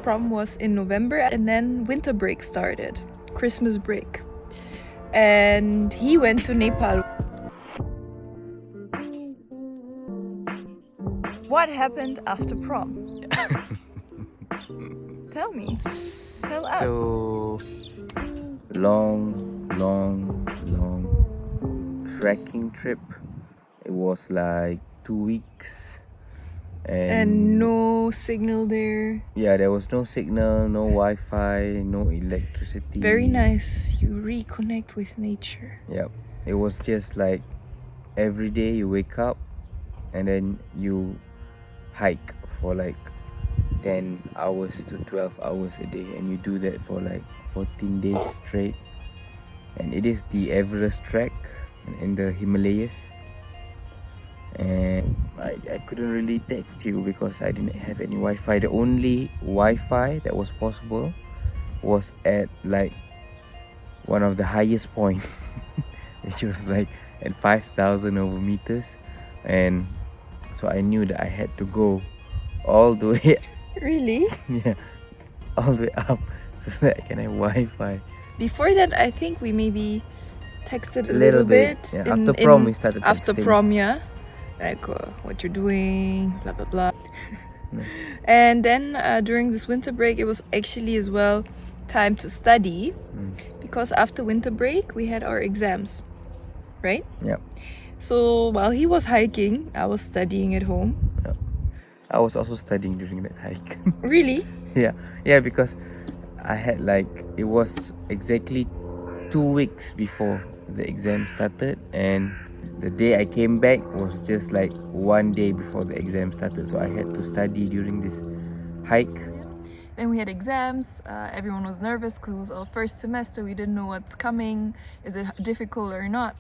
prom was in November, and then winter break started, Christmas break. And he went to Nepal. What happened after prom? Tell me. Tell us. So long trekking trip. It was like 2 weeks. And no signal there. Yeah, there was no signal, no Wi-Fi, no electricity. Very nice. You reconnect with nature. Yep. It was just like every day you wake up and then you hike for like 10 hours to 12 hours a day, and you do that for like 14 days straight. And it is the Everest trek in the Himalayas. And I couldn't really text you because I didn't have any Wi-Fi. The only Wi-Fi that was possible was at like one of the highest point, which was like at 5,000 over meters. And so I knew that I had to go all the way. Really? Yeah, all the way up so that I can have Wi-Fi. Before that, I think we maybe texted a little bit. Yeah, after prom we started texting. After prom, yeah. Like what you're doing, blah blah blah. And then during this winter break, it was actually as well time to study, because after winter break we had our exams, right? Yeah. So while he was hiking, I was studying at home. Yeah. I was also studying during that hike. Really? Yeah, because I had like, it was exactly 2 weeks before the exam started, and the day I came back was just like 1 day before the exam started, so I had to study during this hike. Then we had exams. Everyone was nervous because it was our first semester. We didn't know what's coming. Is it difficult or not?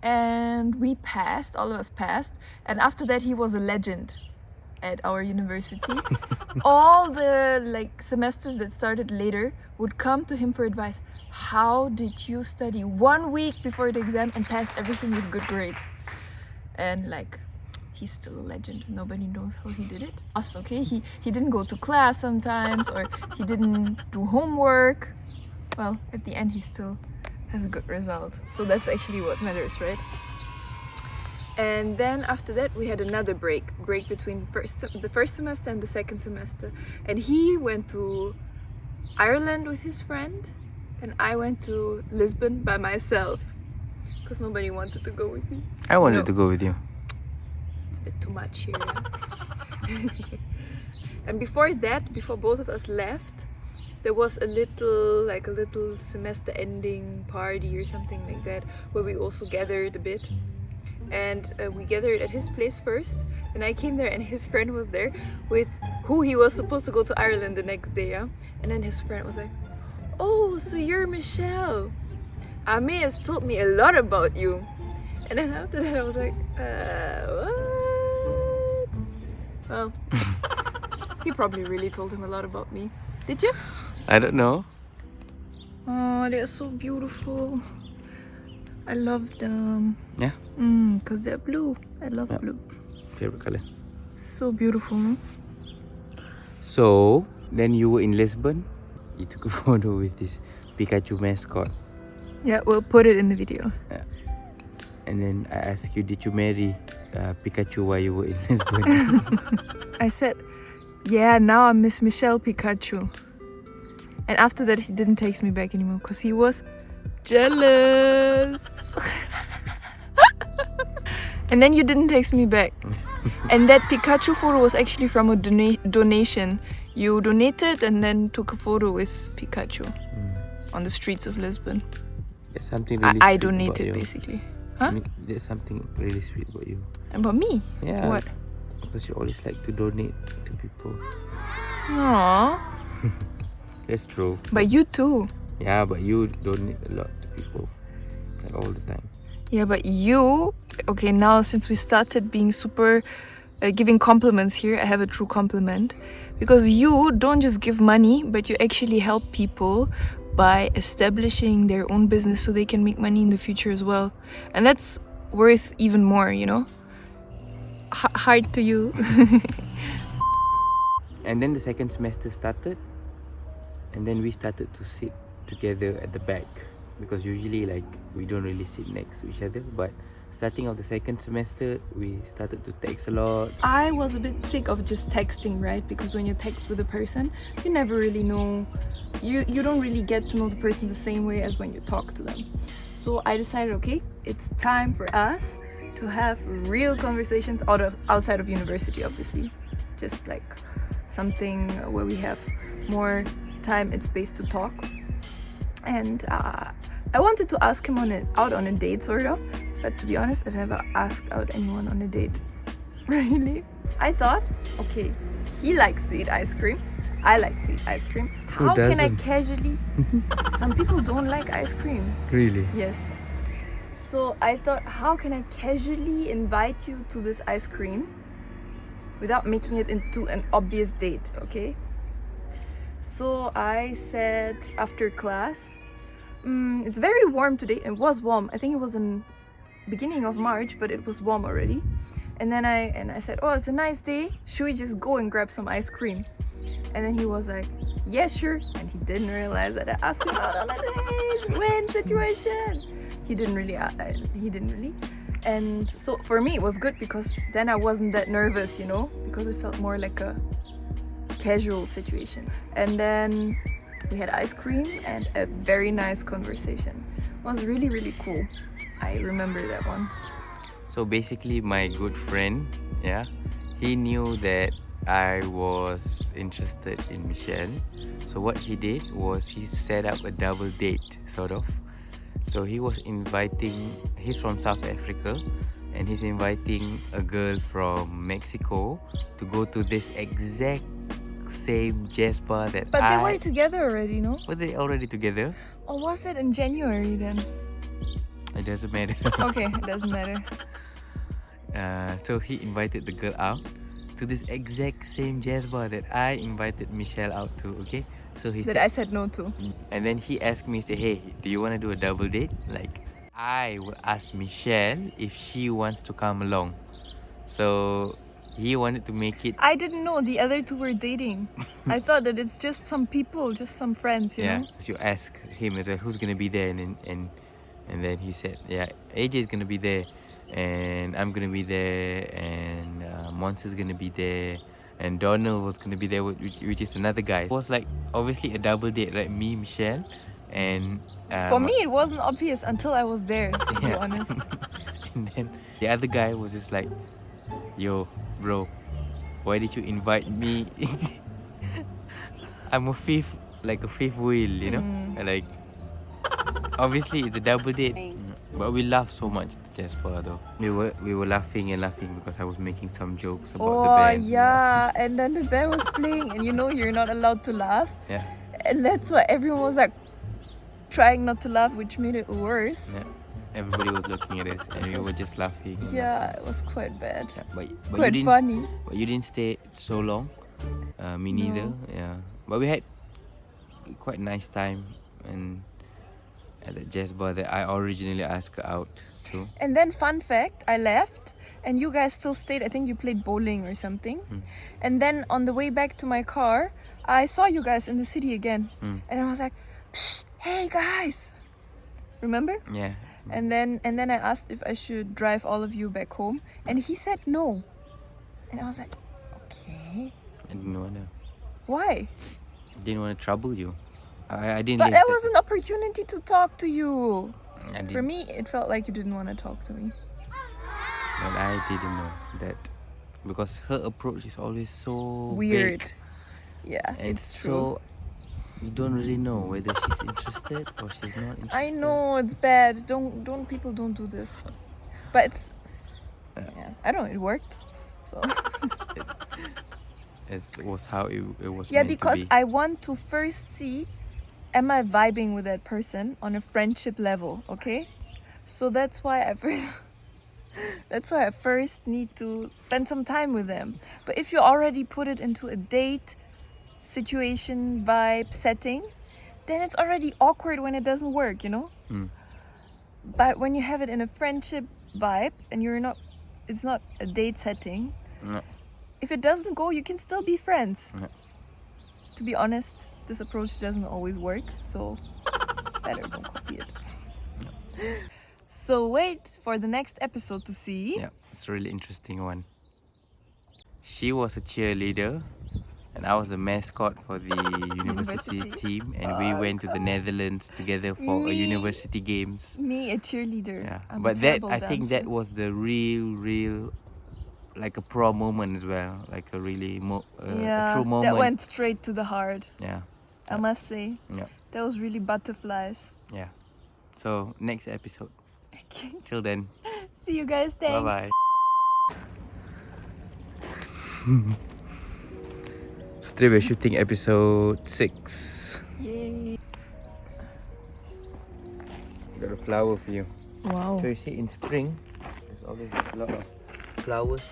And we passed. All of us passed. And after that, he was a legend at our university. All the like semesters that started later would come to him for advice. How did you study 1 week before the exam and pass everything with good grades? And like, he's still a legend. Nobody knows how he did it. Us, okay? He didn't go to class sometimes, or he didn't do homework. Well, at the end, he still has a good result. So that's actually what matters, right? And then after that, we had another break between the first semester and the second semester. And he went to Ireland with his friend, and I went to Lisbon by myself because nobody wanted to go with me. I wanted to go with you. It's a bit too much here. Yeah? And before that, before both of us left, there was a little semester ending party or something like that, where we also gathered a bit. And we gathered at his place first, and I came there and his friend was there with who he was supposed to go to Ireland the next day. Yeah? And then his friend was like, "Oh, so you're Michelle. Ame has told me a lot about you." And then after that I was like, what? Well, he probably really told him a lot about me. Did you? I don't know. Oh, they're so beautiful. I love them. Yeah? Because they're blue. I love blue. Favorite color. So beautiful, no? So, then you were in Lisbon. You took a photo with this Pikachu mascot. Yeah, we'll put it in the video. Yeah. And then I asked you, did you marry Pikachu while you were in Lisbon? I said, yeah, now I'm Miss Michelle Pikachu. And after that, he didn't text me back anymore because he was jealous. And then you didn't text me back. And that Pikachu photo was actually from a donation. You donated and then took a photo with Pikachu on the streets of Lisbon. There's something really I sweet donated about you. basically. Huh? There's something really sweet about you. About me? Yeah. What? Because you always like to donate to people. Aww. That's true. But you too. Yeah, but you donate a lot to people. Like all the time. Yeah, but you... Okay, now since we started being super... giving compliments here, I have a true compliment. Because you don't just give money, but you actually help people by establishing their own business so they can make money in the future as well. And that's worth even more, you know? Heart to you. And then the second semester started, and then we started to sit together at the back, because usually like we don't really sit next to each other. But starting of the second semester, we started to text a lot. I was a bit sick of just texting, right? Because when you text with a person, you never really know, you don't really get to know the person the same way as when you talk to them. So I decided, okay, it's time for us to have real conversations outside of university, obviously. Just like something where we have more time and space to talk. And I wanted to ask him out on a date, sort of. But to be honest, I've never asked out anyone on a date. Really? I thought, okay, he likes to eat ice cream. I like to eat ice cream. How can I casually... Some people don't like ice cream. Really? Yes. So I thought, how can I casually invite you to this ice cream without making it into an obvious date, okay? So I said after class, it's very warm today. It was warm. I think it was in beginning of March, but it was warm already. And then I said, oh, it's a nice day. Should we just go and grab some ice cream? And then he was like, yeah, sure. And he didn't realize that I asked him out on a date. Win situation. He didn't really. And so for me, it was good because then I wasn't that nervous, you know, because it felt more like a casual situation. And then we had ice cream and a very nice conversation. It was really, really cool. I remember that one. So basically, my good friend, yeah, he knew that I was interested in Michelle. So what he did was he set up a double date, sort of. So he was inviting, he's from South Africa, and he's inviting a girl from Mexico to go to this exact same jazz bar that But they were together already, no? Were they already together? Or was it in January then? It doesn't matter. Okay, it doesn't matter. So he invited the girl out to this exact same jazz bar that I invited Michelle out to, okay? So he That I said no to. And then he asked me, say, hey, do you want to do a double date? Like, I will ask Michelle if she wants to come along. So he wanted to make it... I didn't know the other two were dating. I thought that it's just some people, just some friends, you know? So you ask him as well, who's going to be there? And then he said, yeah, AJ is going to be there. And I'm going to be there. And Monster's going to be there. And Donald was going to be there, which is another guy. It was like, obviously a double date, right? Me, Michelle, and... For me, it wasn't obvious until I was there, to be honest. And then the other guy was just like, yo, bro, why did you invite me? I'm a fifth wheel, you know? Like, obviously it's a double date. But we laughed so much at the jazz bar though. We were laughing and laughing because I was making some jokes about the band. Oh yeah, and then the band was playing and you know you're not allowed to laugh. Yeah. And that's why everyone was like trying not to laugh, which made it worse. Yeah. Everybody was looking at us and we were just laughing. Yeah, it was quite bad. Yeah, but quite funny. But you didn't stay so long. Me neither. No. Yeah. But we had quite nice time and at the jazz bar that I originally asked her out to. And then fun fact, I left and you guys still stayed. I think you played bowling or something. And then on the way back to my car, I saw you guys in the city again. And I was like, psst, hey guys. Remember? Yeah. And then I asked if I should drive all of you back home. And he said no. And I was like, okay. I didn't want to. Why? Didn't want to trouble you. I didn't. But that was an opportunity to talk to you. For me, it felt like you didn't want to talk to me. But I didn't know that because her approach is always so weird. Vague. Yeah, and it's true. So you don't really know whether she's interested or she's not interested. I know it's bad. People don't do this. But it's I don't know. It worked. So it was how it was. Yeah, meant because to be. I want to first see, am I vibing with that person on a friendship level? Okay, so that's why I first need to spend some time with them. But if you already put it into a date situation, vibe, setting, then it's already awkward when it doesn't work, you know? But when you have it in a friendship vibe and it's not a date setting, No. if it doesn't go, you can still be friends. Yeah. To be honest, this approach doesn't always work, so better don't copy it. So wait for the next episode to see. Yeah, it's a really interesting one. She was a cheerleader and I was the mascot for the university team, and we went to the Netherlands together for a university games. Me, a cheerleader. Yeah, I'm but a that terrible I think that dancer. was the real like a pro moment as well, like a really a true moment. That went straight to the heart. Yeah, I must say. Yeah. That was really butterflies. Yeah. So next episode. Okay. Till then. See you guys. Thanks. Bye bye. So today we're shooting episode 6. Yay. Got a flower for you. Wow. So you see, in spring, there's always a lot of flowers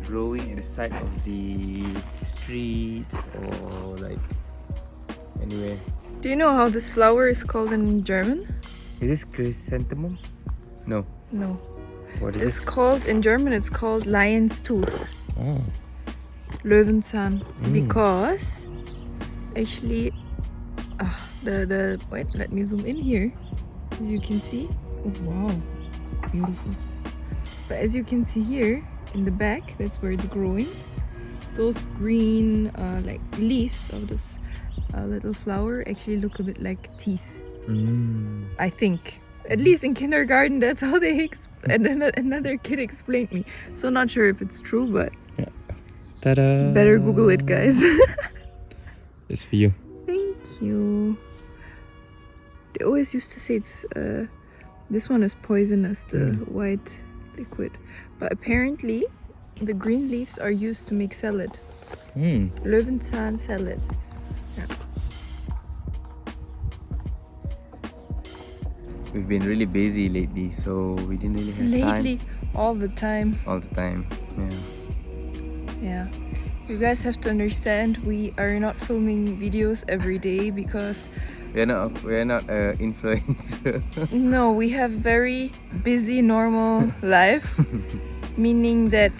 growing at the side of the streets or like anywhere. Do you know how this flower is called in German? Is this chrysanthemum? No. No. What is It's this? called, in German, it's called Lionstooth. Oh. Löwenzahn. Because actually, wait, let me zoom in here. As you can see, oh wow, beautiful. But as you can see here in the back, that's where it's growing. Those green like leaves of this little flower actually look a bit like teeth. I think. At least in kindergarten, that's how they another kid explained me. So not sure if it's true, but Ta-da! better Google it, guys. It's for you. Thank you. They always used to say it's this one is poisonous, the white liquid, but apparently the green leaves are used to make salad. Löwenzahn salad. Yeah. We've been really busy lately, so we didn't really have Lately, all the time. All the time, yeah. Yeah. You guys have to understand, we are not filming videos every day because We're not influencer. no, we have very busy normal life, meaning that,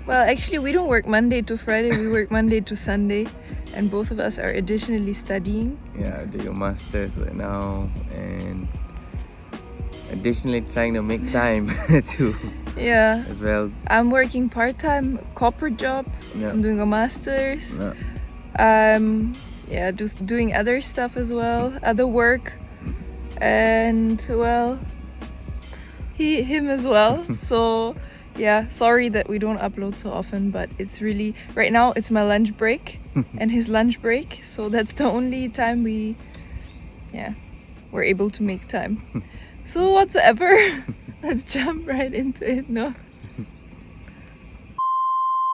well, actually we don't work Monday to Friday, we work Monday to Sunday, and both of us are additionally studying. Yeah, do your masters right now, and additionally trying to make time to Yeah. as well. I'm working part-time corporate job. Yeah. I'm doing a master's. Yeah. Yeah, just doing other stuff as well, other work, and well, him as well. So yeah, sorry that we don't upload so often, but it's really, right now it's my lunch break and his lunch break, so that's the only time we're able to make time. So whatsoever, let's jump right into it. No.